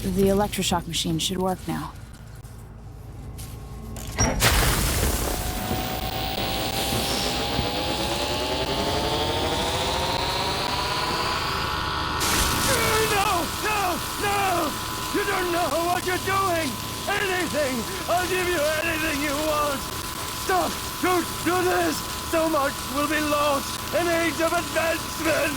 The electroshock machine should work now. No! You don't know what you're doing! Anything! I'll give you anything you want! Stop! Don't do this! So much will be lost! An age of advancement!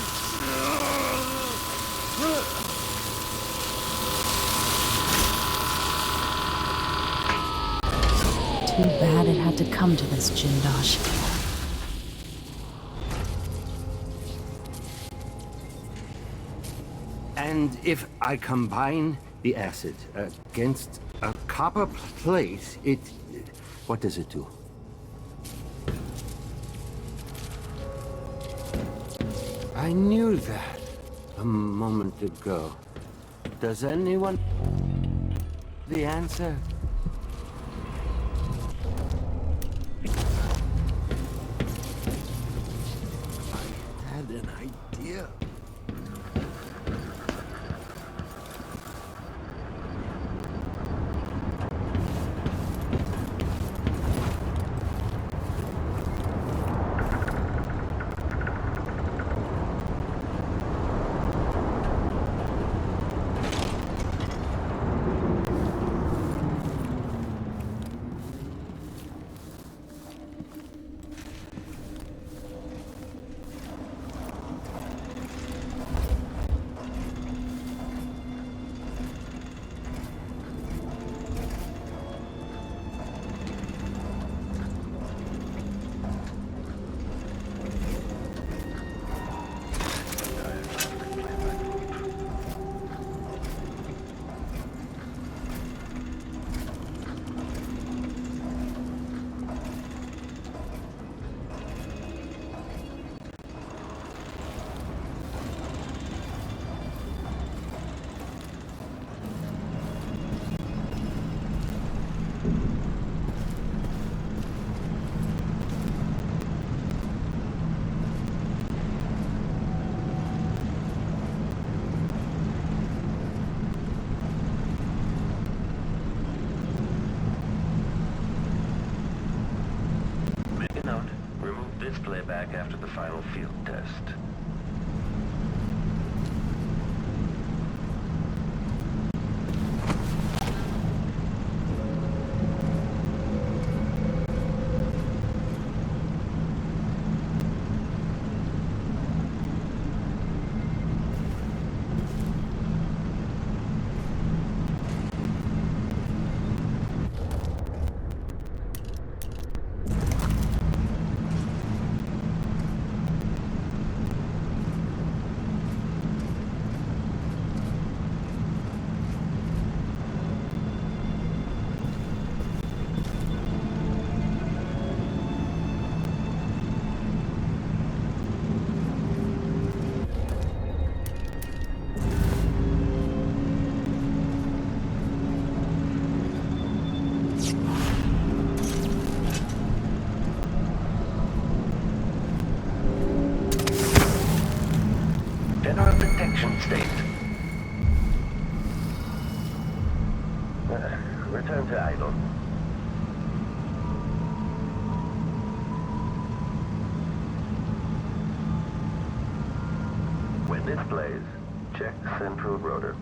Too bad it had to come to this, Jindosh. And if I combine the acid against a copper plate, what does it do? I knew that a moment ago. Does anyone... the answer? I had an idea. Playback after the final field test. General protection state. Return to idle. When this plays, check central rotor.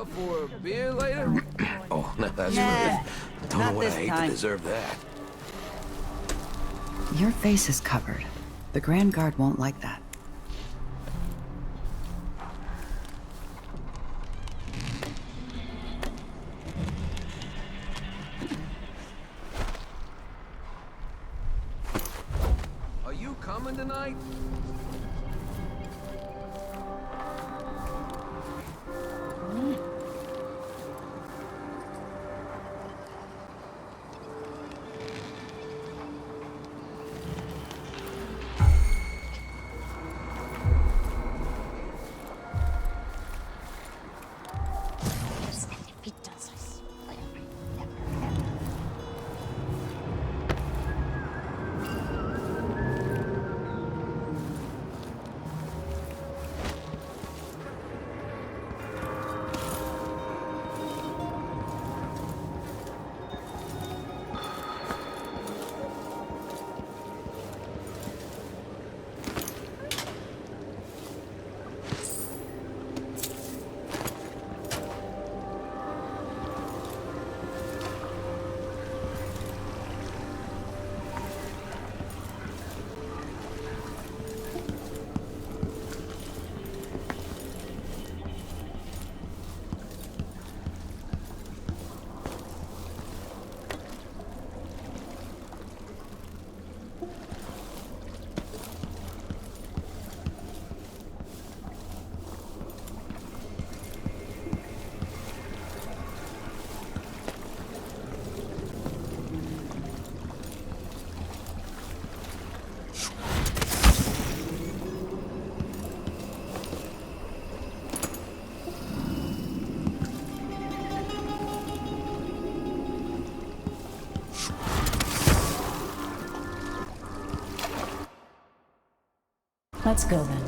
for a beer later? Oh, no, that's Nah, rude. Don't know not what I this hate time. to deserve that. Your face is covered. The Grand Guard won't like that. Are you coming tonight? Let's go then.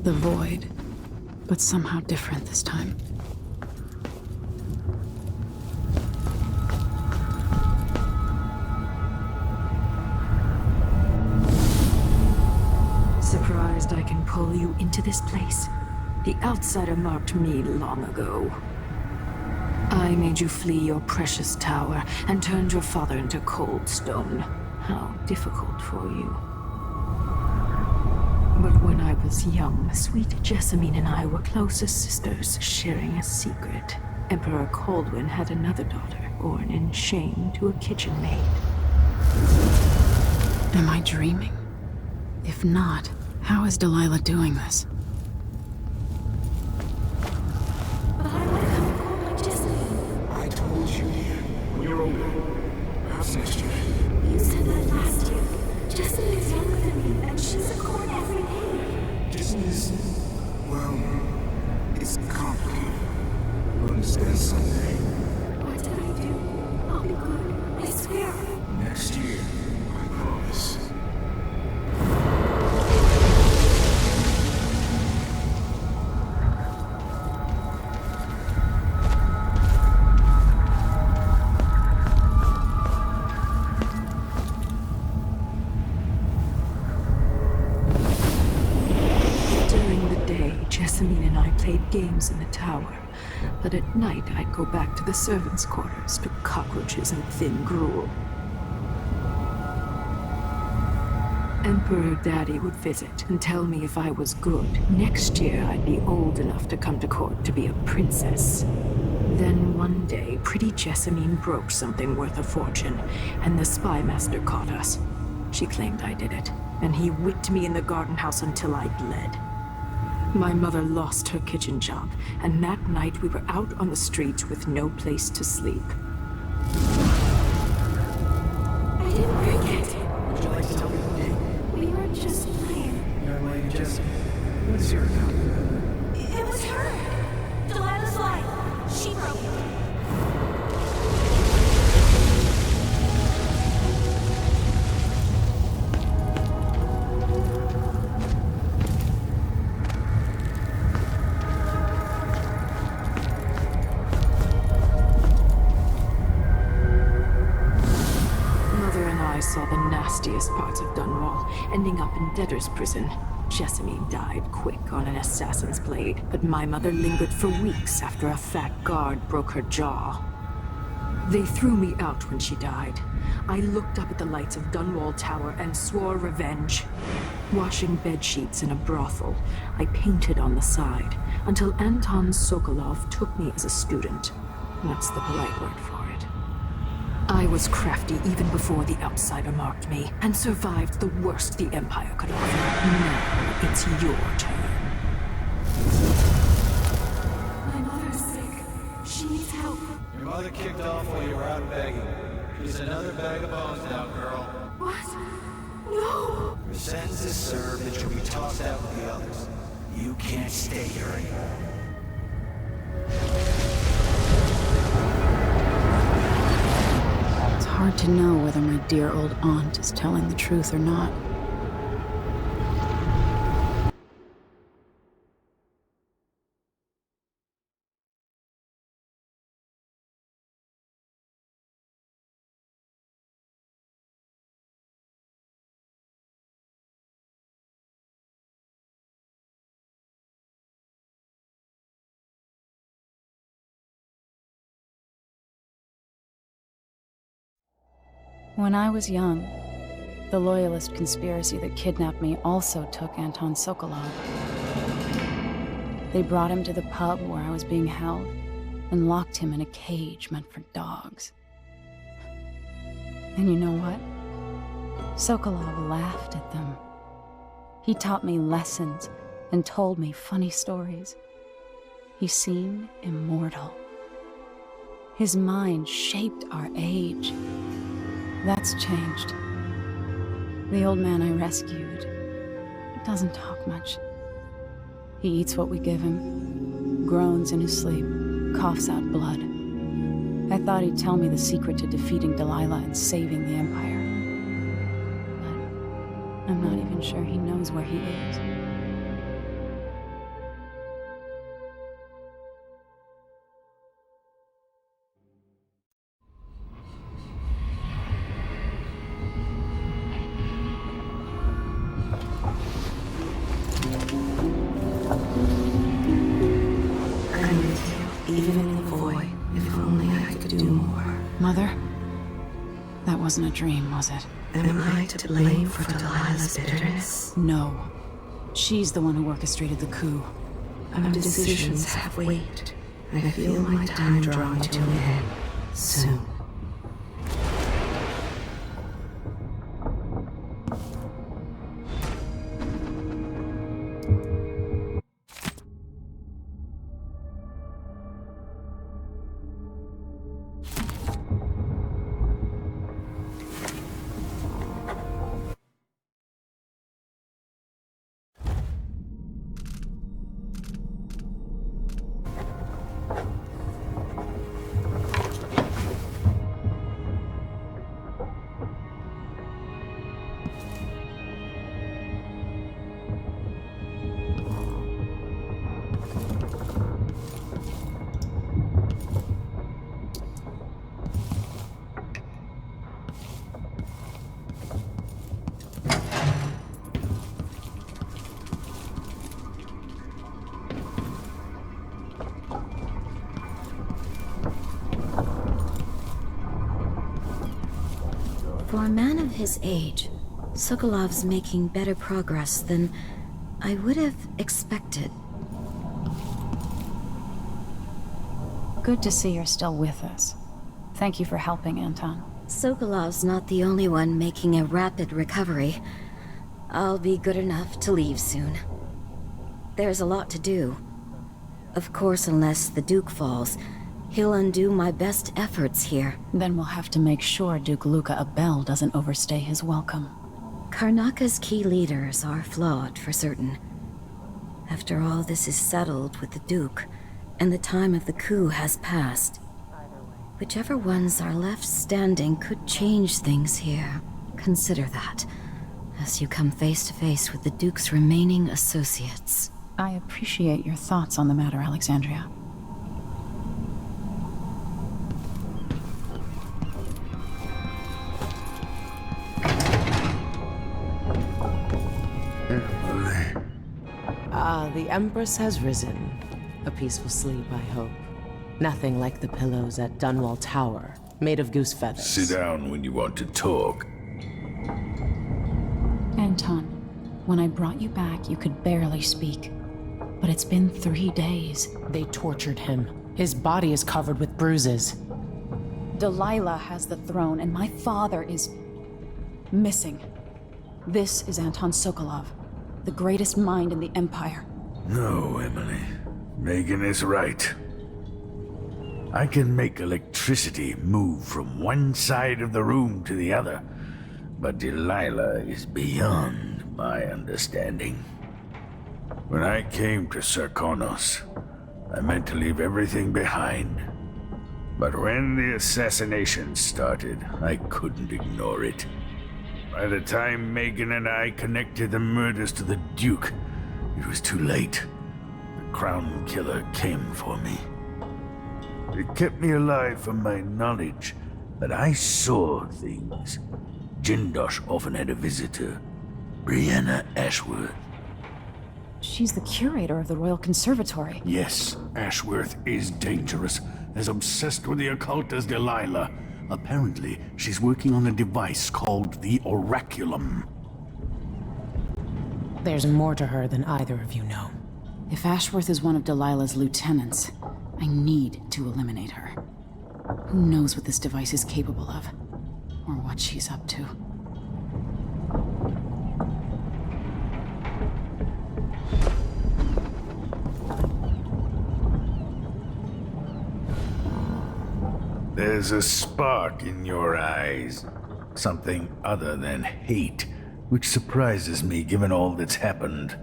The void, but somehow different this time. Surprised I can pull you into this place? The outsider marked me long ago. I made you flee your precious tower and turned your father into cold stone. How difficult for you. But when I was young, sweet Jessamine and I were close as sisters, sharing a secret. Emperor Coldwin had another daughter, born in shame to a kitchen maid. Am I dreaming? If not, how is Delilah doing this? But I would have come cold like Jessamine. I told you, when you're older, perhaps next year. You said that last year. Jessamine is younger than me, and she's a court every day. Business, well, it's complicated. You'll understand someday. What did I do? I'll be good. I swear. played games in the tower, but at night I'd go back to the servants' quarters to cockroaches and thin gruel. Emperor Daddy would visit and tell me if I was good, next year I'd be old enough to come to court to be a princess. Then one day, pretty Jessamine broke something worth a fortune, and the spy master caught us. She claimed I did it, and he whipped me in the garden house until I bled. My mother lost her kitchen job, and that night we were out on the streets with no place to sleep. I didn't break it. Would you like to tell me who did? We were just playing. Young lady Jessica. What is your account? It was her! Delilah's life. She broke it. Mother and I saw the nastiest parts of Dunwall, ending up in debtor's prison. Jessamine died quick on an assassin's blade, but my mother lingered for weeks after a fat guard broke her jaw. They threw me out when she died. I looked up at the lights of Dunwall Tower and swore revenge. Washing bedsheets in a brothel, I painted on the side, until Anton Sokolov took me as a student. That's the polite word for it. I was crafty even before the outsider marked me, and survived the worst the Empire could offer. Now it's your turn. My mother's sick. She needs help. Your mother kicked off while you were out begging. She's another bag of bones now, girl. What? No! Your sentence is served and you'll be tossed out with the others. You can't stay here anymore. It's hard to know whether my dear old aunt is telling the truth or not. When I was young, the Loyalist conspiracy that kidnapped me also took Anton Sokolov. They brought him to the pub where I was being held and locked him in a cage meant for dogs. And you know what? Sokolov laughed at them. He taught me lessons and told me funny stories. He seemed immortal. His mind shaped our age. That's changed. The old man I rescued doesn't talk much. He eats what we give him, groans in his sleep, coughs out blood. I thought he'd tell me the secret to defeating Delilah and saving the Empire. But I'm not even sure he knows where he is. Even in the void, if only I could do more. Mother? That wasn't a dream, was it? Am I to blame for Delilah's bitterness? No. She's the one who orchestrated the coup. Our decisions have weight. I feel my time drawing to an end soon. For a man of his age, Sokolov's making better progress than I would have expected. Good to see you're still with us. Thank you for helping, Anton. Sokolov's not the only one making a rapid recovery. I'll be good enough to leave soon. There's a lot to do. Of course, unless the Duke falls, he'll undo my best efforts here. Then we'll have to make sure Duke Luca Abel doesn't overstay his welcome. Karnaka's key leaders are flawed, for certain. After all this is settled with the Duke, and the time of the coup has passed, whichever ones are left standing could change things here. Consider that, as you come face to face with the Duke's remaining associates. I appreciate your thoughts on the matter, Alexandria. The Empress has risen. A peaceful sleep, I hope. Nothing like the pillows at Dunwall Tower, made of goose feathers. Sit down when you want to talk. Anton, when I brought you back, you could barely speak. But it's been 3 days. They tortured him. His body is covered with bruises. Delilah has the throne, and my father is missing. This is Anton Sokolov, the greatest mind in the Empire. No, Emily. Megan is right. I can make electricity move from one side of the room to the other, but Delilah is beyond my understanding. When I came to Sarkonos, I meant to leave everything behind. But when the assassination started, I couldn't ignore it. By the time Megan and I connected the murders to the Duke, it was too late. The Crown Killer came for me. It kept me alive from my knowledge that I saw things. Jindosh often had a visitor, Brianna Ashworth. She's the curator of the Royal Conservatory. Yes, Ashworth is dangerous, as obsessed with the occult as Delilah. Apparently, she's working on a device called the Oraculum. There's more to her than either of you know. If Ashworth is one of Delilah's lieutenants, I need to eliminate her. Who knows what this device is capable of, or what she's up to. There's a spark in your eyes. Something other than hate, which surprises me given all that's happened.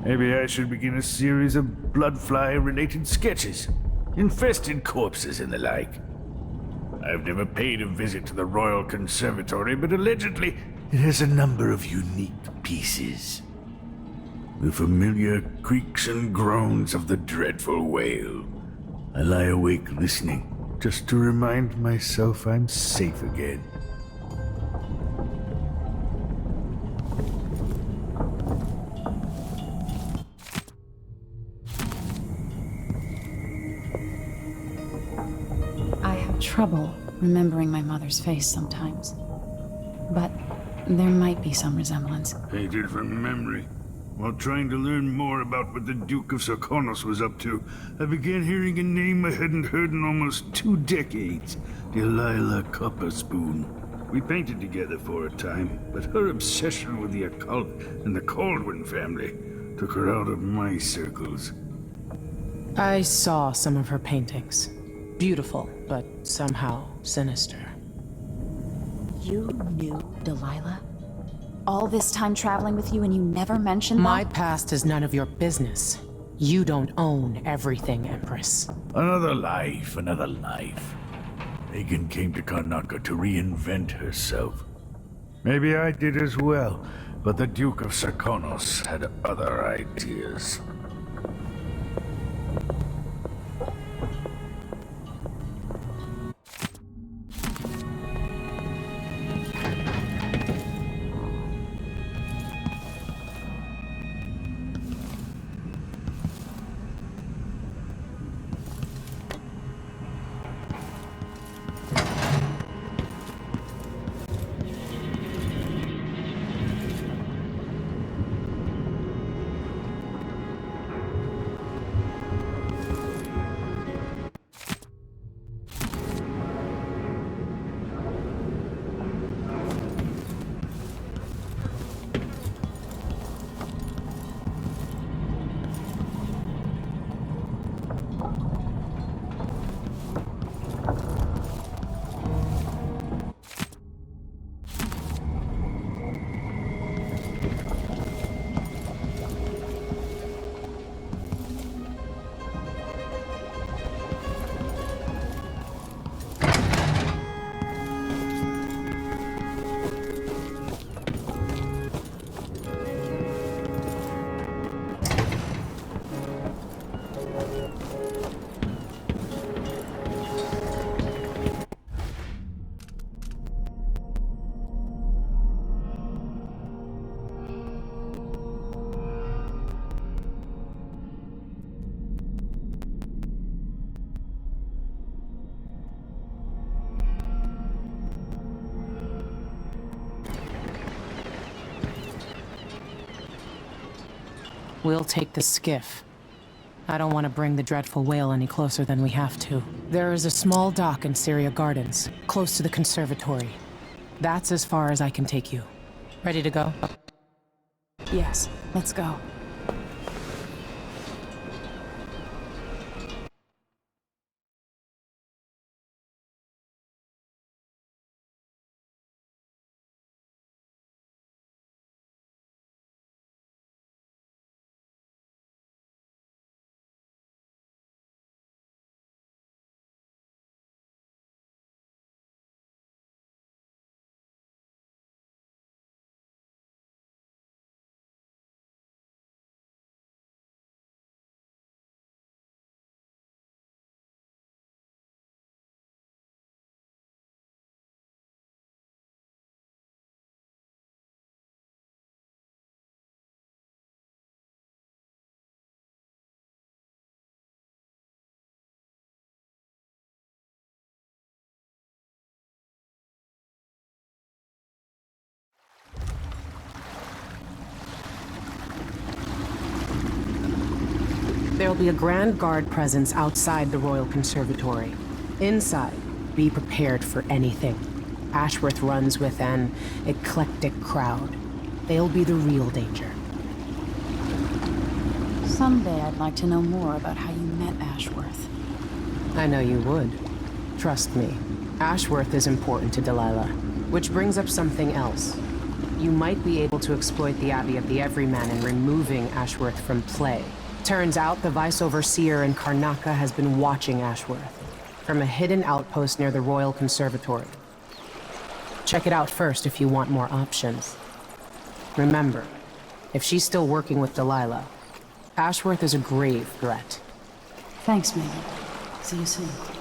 Maybe I should begin a series of bloodfly-related sketches. Infested corpses and the like. I've never paid a visit to the Royal Conservatory, but allegedly it has a number of unique pieces. The familiar creaks and groans of the dreadful whale. I lie awake listening, just to remind myself I'm safe again. I have trouble remembering my mother's face sometimes. But there might be some resemblance. Hated from memory. While trying to learn more about what the Duke of Sarkonos was up to, I began hearing a name I hadn't heard in almost 2 decades. Delilah Copperspoon. We painted together for a time, but her obsession with the occult and the Caldwin family took her out of my circles. I saw some of her paintings. Beautiful, but somehow sinister. You knew Delilah? All this time traveling with you and you never mentioned My that? past is none of your business. You don't own everything, Empress. Another life, another life. Megan came to Karnaka to reinvent herself. Maybe I did as well, but the Duke of Sarkonos had other ideas. We'll take the skiff. I don't want to bring the dreadful whale any closer than we have to. There is a small dock in Syria Gardens, close to the conservatory. That's as far as I can take you. Ready to go? Yes, let's go. There'll be a Grand Guard presence outside the Royal Conservatory. Inside, be prepared for anything. Ashworth runs with an eclectic crowd. They'll be the real danger. Someday I'd like to know more about how you met Ashworth. I know you would. Trust me. Ashworth is important to Delilah. Which brings up something else. You might be able to exploit the Abbey of the Everyman in removing Ashworth from play. Turns out the Vice Overseer in Karnaca has been watching Ashworth from a hidden outpost near the Royal Conservatory. Check it out first if you want more options. Remember, if she's still working with Delilah, Ashworth is a grave threat. Thanks, Megan. See you soon.